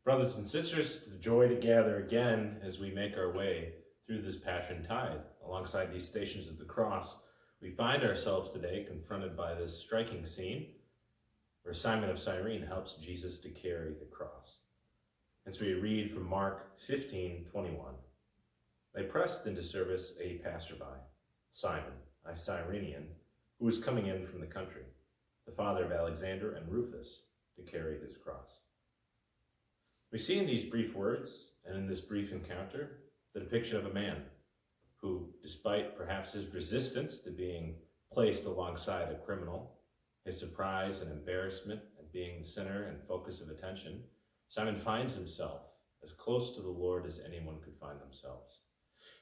Brothers and sisters, it's a joy to gather again as we make our way through this Passiontide. Alongside these stations of the cross, we find ourselves today confronted by this striking scene where Simon of Cyrene helps Jesus to carry the cross. And so we read from Mark 15:21. They pressed into service a passerby, Simon, a Cyrenian, who was coming in from the country, the father of Alexander and Rufus, to carry his cross. We see in these brief words and in this brief encounter the depiction of a man who, despite perhaps his resistance to being placed alongside a criminal, his surprise and embarrassment at being the center and focus of attention, Simon finds himself as close to the Lord as anyone could find themselves.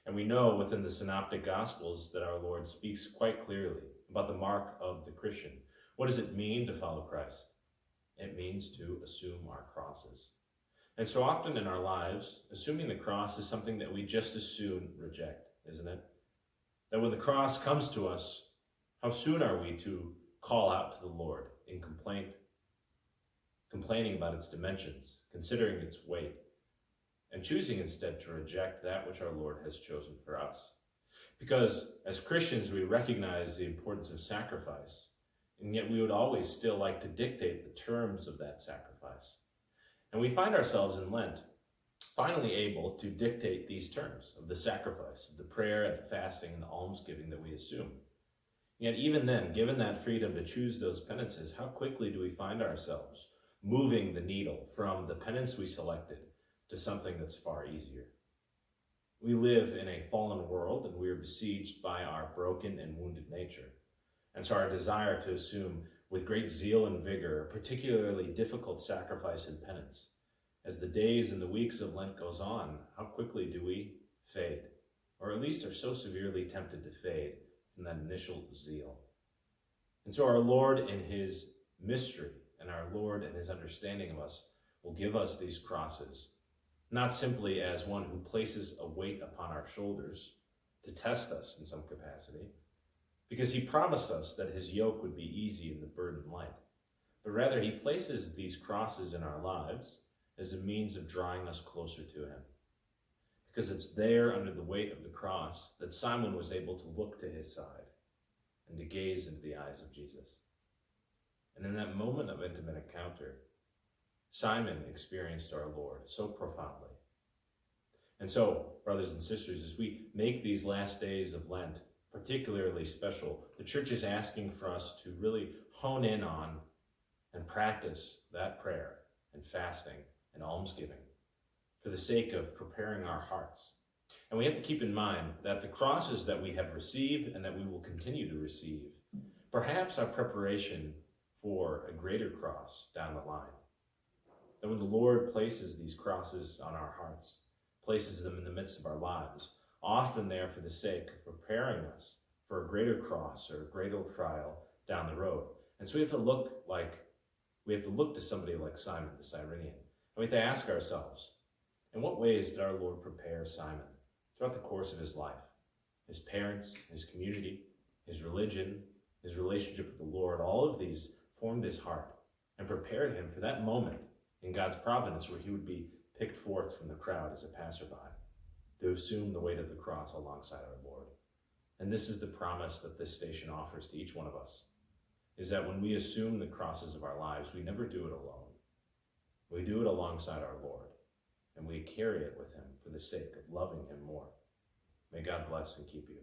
And we know within the Synoptic Gospels that our Lord speaks quite clearly about the mark of the Christian. What does it mean to follow Christ? It means to assume our crosses. And so often in our lives, assuming the cross is something that we just as soon reject, isn't it? That when the cross comes to us, how soon are we to call out to the Lord in complaining about its dimensions, considering its weight, and choosing instead to reject that which our Lord has chosen for us. Because as Christians, we recognize the importance of sacrifice, and yet we would always still like to dictate the terms of that sacrifice. And we find ourselves in Lent finally able to dictate these terms of the sacrifice, of the prayer and the fasting and the almsgiving that we assume. Yet even then, given that freedom to choose those penances, how quickly do we find ourselves moving the needle from the penance we selected to something that's far easier? We live in a fallen world and we are besieged by our broken and wounded nature. And so our desire to assume with great zeal and vigor a particularly difficult sacrifice and penance. As the days and the weeks of Lent goes on, how quickly do we fade, or at least are so severely tempted to fade from that initial zeal? And so our Lord in his mystery and our Lord in his understanding of us will give us these crosses, not simply as one who places a weight upon our shoulders to test us in some capacity, because he promised us that his yoke would be easy and the burden light, but rather he places these crosses in our lives as a means of drawing us closer to him. Because it's there under the weight of the cross that Simon was able to look to his side and to gaze into the eyes of Jesus. And in that moment of intimate encounter, Simon experienced our Lord so profoundly. And so, brothers and sisters, as we make these last days of Lent particularly special, the church is asking for us to really hone in on and practice that prayer and fasting and almsgiving for the sake of preparing our hearts. And we have to keep in mind that the crosses that we have received and that we will continue to receive, perhaps our preparation for a greater cross down the line. That when the Lord places these crosses on our hearts, places them in the midst of our lives, often there for the sake of preparing us for a greater cross or a greater trial down the road. And so we have to look to somebody like Simon the Cyrenian. And we have to ask ourselves, in what ways did our Lord prepare Simon throughout the course of his life? His parents, his community, his religion, his relationship with the Lord, all of these formed his heart and prepared him for that moment in God's providence where he would be picked forth from the crowd as a passerby to assume the weight of the cross alongside our Lord. And this is the promise that this station offers to each one of us, is that when we assume the crosses of our lives, we never do it alone. We do it alongside our Lord, and we carry it with him for the sake of loving him more. May God bless and keep you.